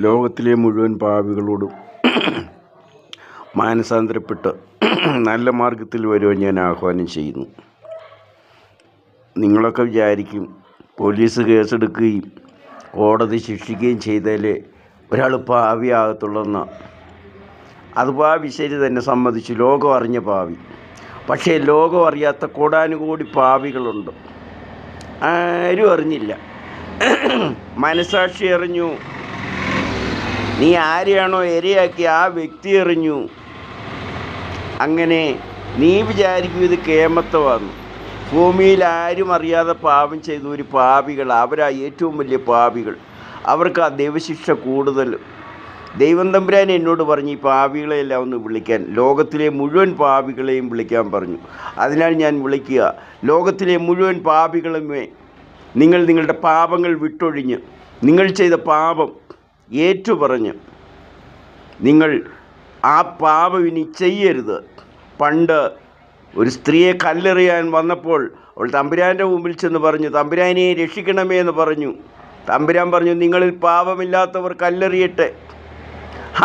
ലോകത്തിലെ മുഴുവൻ പാപികളോടും മാനസാന്തരപ്പെട്ട് നല്ല മാർഗത്തിൽ വരുവാൻ ഞാൻ ആഹ്വാനം ചെയ്യുന്നു. നിങ്ങളൊക്കെ വിചാരിക്കും പോലീസ് കേസെടുക്കുകയും കോടതി ശിക്ഷിക്കുകയും ചെയ്താലേ ഒരാൾ പാപിയാകത്തുള്ളെന്ന്. അത് പാപി ശരി തന്നെ, സമ്മതിച്ചു, ലോകം അറിഞ്ഞ പാപി. പക്ഷേ ലോകം അറിയാത്ത കോടാനുകോടി പാപികളുണ്ട്. ആരും അറിഞ്ഞില്ല, മനസാക്ഷി അറിഞ്ഞു. നീ ആരെയാണോ ഇരയാക്കി ആ വ്യക്തി എറിഞ്ഞു. അങ്ങനെ നീ വിചാരിക്കും ഇത് കേമത്വമാണ്. ഭൂമിയിൽ ആരും അറിയാതെ പാപം ചെയ്ത ഒരു പാപികൾ, അവരാ ഏറ്റവും വലിയ പാപികൾ. അവർക്ക് ആ ദൈവശിക്ഷ കൂടുതൽ. ദൈവം തമ്പുരാൻ എന്നോട് പറഞ്ഞു ഈ പാപികളെയെല്ലാം ഒന്ന് വിളിക്കാൻ, ലോകത്തിലെ മുഴുവൻ പാപികളെയും വിളിക്കാൻ പറഞ്ഞു. അതിനാൽ ഞാൻ വിളിക്കുക. ലോകത്തിലെ മുഴുവൻ പാപികളുമേ, നിങ്ങൾ നിങ്ങളുടെ പാപങ്ങൾ വിട്ടൊഴിഞ്ഞ് നിങ്ങൾ ചെയ്ത പാപം ഏറ്റുപറഞ്ഞ് നിങ്ങൾ ആ പാപം ഇനി ചെയ്യരുത്. പണ്ട് ഒരു സ്ത്രീയെ കല്ലെറിയാൻ വന്നപ്പോൾ അവൾ തമ്പുരാൻ്റെ മുമ്പിൽ ചെന്ന് പറഞ്ഞു, തമ്പുരാനെ രക്ഷിക്കണമേ എന്ന് പറഞ്ഞു. തമ്പുരാൻ പറഞ്ഞു, നിങ്ങളിൽ പാപമില്ലാത്തവർ കല്ലെറിയട്ടെ.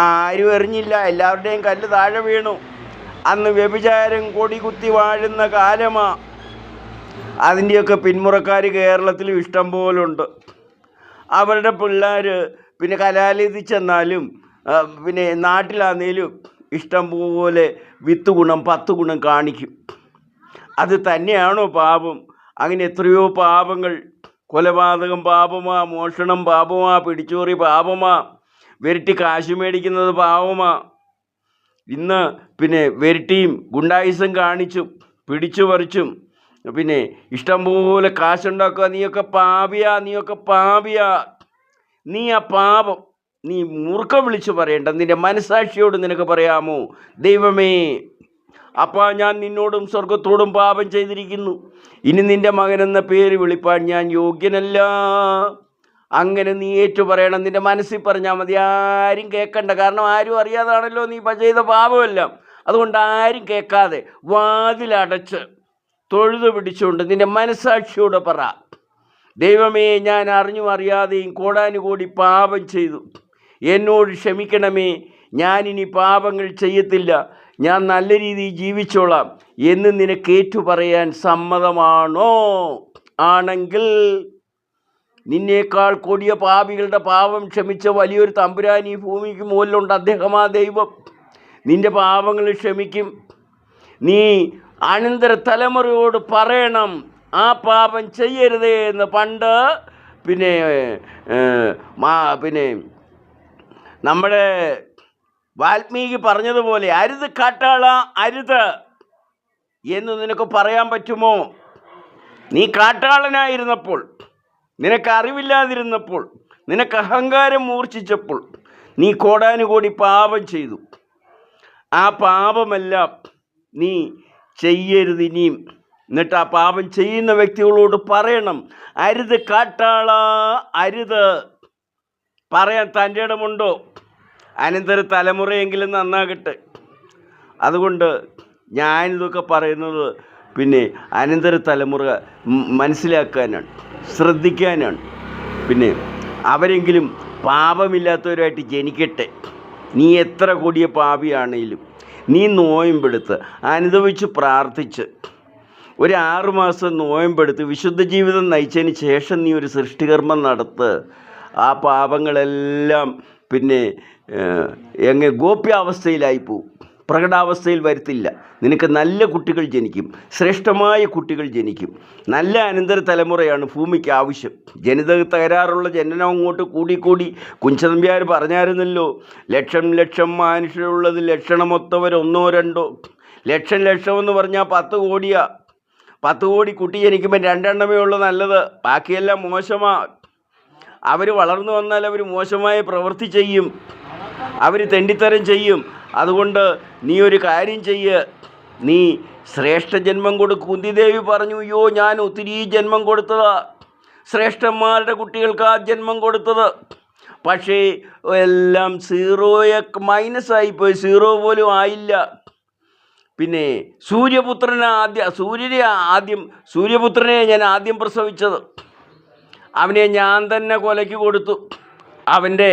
ആരും എറിഞ്ഞില്ല, എല്ലാവരുടെയും കല്ല് താഴെ വീണു. അന്ന് വ്യഭിചാരം കൊടി കുത്തി വാഴുന്ന കാലമാ. അതിൻ്റെയൊക്കെ പിന്മുറക്കാർ കേരളത്തിലും ഇഷ്ടം പോലുണ്ട്. അവരുടെ പിള്ളേർ പിന്നെ കലാലയത്തിൽ ചെന്നാലും പിന്നെ നാട്ടിലാന്നേലും ഇഷ്ടം പോലെ 10 ഗുണം 10 ഗുണം കാണിക്കും. അത് തന്നെയാണോ പാപം? അങ്ങനെ എത്രയോ പാപങ്ങൾ. കൊലപാതകം പാപമാ, മോഷണം പാപമാ, പിടിച്ചോറി പാപമാ, വിരട്ടി കാശ് മേടിക്കുന്നത് പാപമാ. ഇന്ന് പിന്നെ വിരട്ടിയും ഗുണ്ടായിസം കാണിച്ചും പിടിച്ചു പറിച്ചും പിന്നെ ഇഷ്ടംപോലെ കാശുണ്ടാക്കുക. നീയൊക്കെ പാപിയാ, നീയൊക്കെ പാപിയാ. നീ ആ പാപം നീ മൂർഖം വിളിച്ചു പറയേണ്ട. നിൻ്റെ മനസാക്ഷിയോട് നിനക്ക് പറയാമോ, ദൈവമേ അപ്പാ, ഞാൻ നിന്നോടും സ്വർഗത്തോടും പാപം ചെയ്തിരിക്കുന്നു. ഇനി നിൻ്റെ മകനെന്ന പേര് വിളിപ്പാൻ ഞാൻ യോഗ്യനല്ല. അങ്ങനെ നീ ഏറ്റു പറയണം. നിൻ്റെ മനസ്സിൽ പറഞ്ഞാൽ മതി, ആരും കേൾക്കണ്ട. കാരണം ആരും അറിയാതാണല്ലോ നീ ചെയ്ത പാപമെല്ലാം. അതുകൊണ്ട് ആരും കേൾക്കാതെ വാതിലടച്ച് തൊഴുതു പിടിച്ചുകൊണ്ട് നിൻ്റെ മനസാക്ഷിയോട് പറ, ദൈവമേ, ഞാൻ അറിഞ്ഞും അറിയാതെയും കോടാനുകോടി പാപം ചെയ്തു, എന്നോട് ക്ഷമിക്കണമേ. ഞാനിനി പാപങ്ങൾ ചെയ്യത്തില്ല, ഞാൻ നല്ല രീതിയിൽ ജീവിച്ചോളാം എന്ന് നിനക്ക് ഏറ്റു പറയാൻ സമ്മതമാണോ? ആണെങ്കിൽ നിന്നേക്കാൾ കൊടിയ പാപികളുടെ പാപം ക്ഷമിച്ച വലിയൊരു തമ്പുരാൻ ഈ ഭൂമിക്ക് മുകളിലുണ്ട്. അദ്ദേഹമാ ദൈവം. നിൻ്റെ പാപങ്ങൾ ക്ഷമിക്കും. നീ അനന്തര തലമുറയോട് പറയണം, ആ പാപം ചെയ്യരുതേ എന്ന്. പണ്ട് പിന്നെ നമ്മുടെ വാൽമീകി പറഞ്ഞതുപോലെ അരുത് കാട്ടാള അരുത് എന്ന് നിനക്ക് പറയാൻ പറ്റുമോ? നീ കാട്ടാളനായിരുന്നപ്പോൾ, നിനക്ക് അറിവില്ലാതിരുന്നപ്പോൾ, നിനക്ക് അഹങ്കാരം മൂർച്ഛിച്ചപ്പോൾ നീ കോടാനുകോടി പാപം ചെയ്തു. ആ പാപമെല്ലാം നീ ചെയ്യരുത് ഇനിയും. എന്നിട്ട് ആ പാപം ചെയ്യുന്ന വ്യക്തികളോട് പറയണം, അരുത് കാട്ടാള അരുത്. പറയാൻ തൻ്റെ ഇടമുണ്ടോ? അനന്തര തലമുറയെങ്കിലും നന്നാകട്ടെ. അതുകൊണ്ട് ഞാനിതൊക്കെ പറയുന്നത് പിന്നെ അനന്തര തലമുറ മനസ്സിലാക്കാനാണ്, ശ്രദ്ധിക്കാനാണ്. പിന്നെ അവരെങ്കിലും പാപമില്ലാത്തവരായിട്ട് ജനിക്കട്ടെ. നീ എത്ര കൊടിയ പാപിയാണെങ്കിലും നീ നോയമ്പെടുത്ത് അനുഭവിച്ച് പ്രാർത്ഥിച്ച് ഒരു 6 മാസം നോയമ്പെടുത്ത് വിശുദ്ധ ജീവിതം നയിച്ചതിന് ശേഷം നീ ഒരു സൃഷ്ടികർമ്മം നടത്ത്. ആ പാപങ്ങളെല്ലാം പിന്നെ ഗോപ്യാവസ്ഥയിലായി പോവും, പ്രകടാവസ്ഥയിൽ വരുത്തില്ല. നിനക്ക് നല്ല കുട്ടികൾ ജനിക്കും, ശ്രേഷ്ഠമായ കുട്ടികൾ ജനിക്കും. നല്ല അനന്തര തലമുറയാണ് ഭൂമിക്ക് ആവശ്യം. ജനിത തകരാറുള്ള ജനനം അങ്ങോട്ട് കൂടിക്കൂടി കുഞ്ചതമ്പ്യാർ പറഞ്ഞായിരുന്നല്ലോ, ലക്ഷം ലക്ഷം മനുഷ്യരുള്ളത് ലക്ഷണമൊത്തവർ 1 2. ലക്ഷം എന്ന് പറഞ്ഞാൽ 10 കോടിയാ. 10 കോടി കുട്ടി ജനിക്കുമ്പോൾ 2 എണ്ണമേ ഉള്ളൂ നല്ലത്, ബാക്കിയെല്ലാം മോശമാണ്. അവർ വളർന്നു വന്നാൽ അവർ മോശമായ പ്രവൃത്തി ചെയ്യും, അവർ തെണ്ടിത്തരം ചെയ്യും. അതുകൊണ്ട് നീ ഒരു കാര്യം ചെയ്യ്, നീ ശ്രേഷ്ഠ ജന്മം കൊടുക്കും. കുന്തിദേവി പറഞ്ഞു, അയ്യോ ഞാൻ ഒത്തിരി ജന്മം കൊടുത്തതാ, ശ്രേഷ്ഠന്മാരുടെ കുട്ടികൾക്ക് ആ ജന്മം കൊടുത്തത്. പക്ഷേ എല്ലാം മൈനസായിപ്പോയി, 0 പോലും ആയില്ല. പിന്നെ സൂര്യപുത്രനെ ഞാൻ ആദ്യം പ്രസവിച്ചത്. അവനെ ഞാൻ തന്നെ കൊലയ്ക്ക് കൊടുത്തു. അവൻ്റെ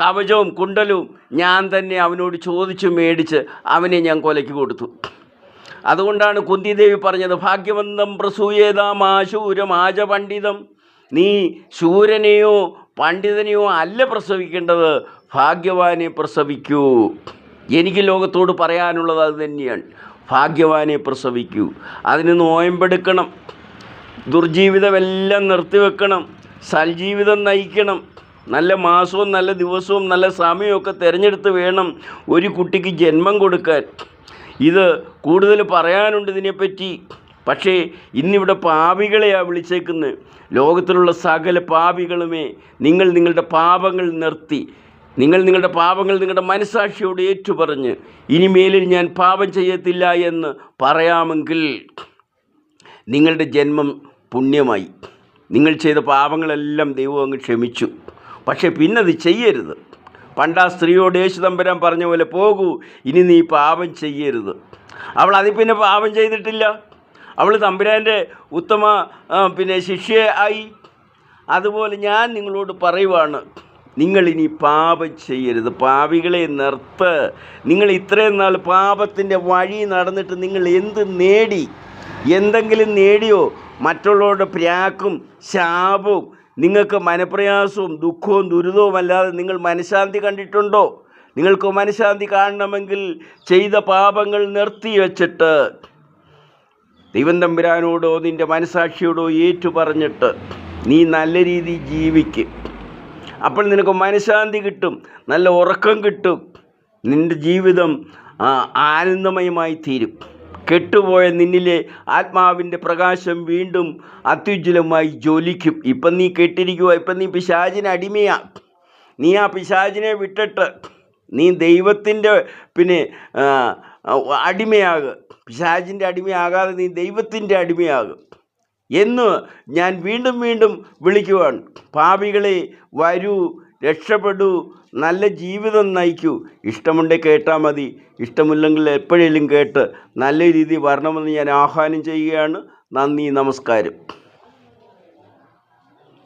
കവചവും കുണ്ടലവും ഞാൻ തന്നെ അവനോട് ചോദിച്ചു മേടിച്ച് അവനെ ഞാൻ കൊലയ്ക്ക് കൊടുത്തു. അതുകൊണ്ടാണ് കുന്തിദേവി പറഞ്ഞത്, ഭാഗ്യവന്തം പ്രസൂയേതാമാശൂരമാജ പണ്ഡിതം. നീ ശൂരനെയോ പണ്ഡിതനെയോ അല്ല പ്രസവിക്കേണ്ടത്, ഭാഗ്യവാനെ പ്രസവിക്കൂ. എനിക്ക് ലോകത്തോട് പറയാനുള്ളത് അത് തന്നെയാണ്, ഭാഗ്യവാനെ പ്രസവിക്കൂ. അതിന് നോയമ്പെടുക്കണം, ദുർജീവിതമെല്ലാം നിർത്തിവെക്കണം, സൽജീവിതം നയിക്കണം. നല്ല മാസവും നല്ല ദിവസവും നല്ല സമയമൊക്കെ തിരഞ്ഞെടുത്ത് വേണം ഒരു കുട്ടിക്ക് ജന്മം കൊടുക്കാൻ. ഇത് കൂടുതൽ പറയാനുണ്ട് ഇതിനെപ്പറ്റി. പക്ഷേ ഇന്നിവിടെ പാപികളെയാണ് വിളിച്ചേക്കുന്നത്. ലോകത്തിലുള്ള സകല പാപികളുമേ, നിങ്ങൾ നിങ്ങളുടെ പാപങ്ങൾ നിർത്തി, നിങ്ങളുടെ പാപങ്ങൾ നിങ്ങളുടെ മനസ്സാക്ഷിയോട് ഏറ്റുപറഞ്ഞ് ഇനിമേലിൽ ഞാൻ പാപം ചെയ്യത്തില്ല എന്ന് പറയാമെങ്കിൽ നിങ്ങളുടെ ജന്മം പുണ്യമായി. നിങ്ങൾ ചെയ്ത പാപങ്ങളെല്ലാം ദൈവം അങ്ങ് ക്ഷമിച്ചു. പക്ഷേ പിന്നത് ചെയ്യരുത്. പണ്ടാ സ്ത്രീയോട് യേശു തമ്പുരാൻ പറഞ്ഞ പോലെ, പോകൂ, ഇനി നീ പാപം ചെയ്യരുത്. അവൾ അതിൽ പിന്നെ പാപം ചെയ്തിട്ടില്ല. അവൾ തമ്പുരാൻ്റെ ഉത്തമ ശിഷ്യയായി. അതുപോലെ ഞാൻ നിങ്ങളോട് പറയുവാണ്, നിങ്ങളിനി പാപം ചെയ്യരുത്. പാപികളെ നിർത്ത്. നിങ്ങൾ ഇത്രയും നാൾ പാപത്തിൻ്റെ വഴി നടന്നിട്ട് നിങ്ങൾ എന്ത് നേടി? എന്തെങ്കിലും നേടിയോ? മറ്റുള്ളവരുടെ പ്രാക്കും ശാപവും നിങ്ങൾക്ക് മനപ്രയാസവും ദുഃഖവും ദുരിതവും അല്ലാതെ നിങ്ങൾ മനഃശാന്തി കണ്ടിട്ടുണ്ടോ? നിങ്ങൾക്ക് മനഃശാന്തി കാണണമെങ്കിൽ ചെയ്ത പാപങ്ങൾ നിർത്തി വച്ചിട്ട് ദൈവം തമ്പുരാനോടോ നിൻ്റെ മനസാക്ഷിയോടോ ഏറ്റുപറഞ്ഞിട്ട് നീ നല്ല രീതിയിൽ ജീവിക്കും. അപ്പോൾ നിനക്ക് മനഃശാന്തി കിട്ടും, നല്ല ഉറക്കം കിട്ടും, നിൻ്റെ ജീവിതം ആനന്ദമയമായി തീരും. കെട്ടുപോയ നിന്നിലെ ആത്മാവിൻ്റെ പ്രകാശം വീണ്ടും അത്യുജ്വലമായി ജ്വലിക്കും. ഇപ്പം നീ കെട്ടിരിക്കുക, ഇപ്പം നീ പിശാചിന് അടിമയാണ്. നീ ആ പിശാചിനെ വിട്ടിട്ട് നീ ദൈവത്തിൻ്റെ അടിമയാകുക. പിശാചിൻ്റെ അടിമയാകാതെ നീ ദൈവത്തിൻ്റെ ആകുക എന്ന് ഞാൻ വീണ്ടും വീണ്ടും വിളിക്കുവാണ്. പാപികളെ, വരൂ, രക്ഷപ്പെടൂ, നല്ല ജീവിതം നയിക്കൂ. ഇഷ്ടമുണ്ടെങ്കിൽ കേട്ടാൽ മതി, ഇഷ്ടമില്ലെങ്കിൽ എപ്പോഴേലും കേട്ട് നല്ല രീതിയിൽ വരണമെന്ന് ഞാൻ ആഹ്വാനം ചെയ്യുകയാണ്. നന്ദി, നമസ്കാരം.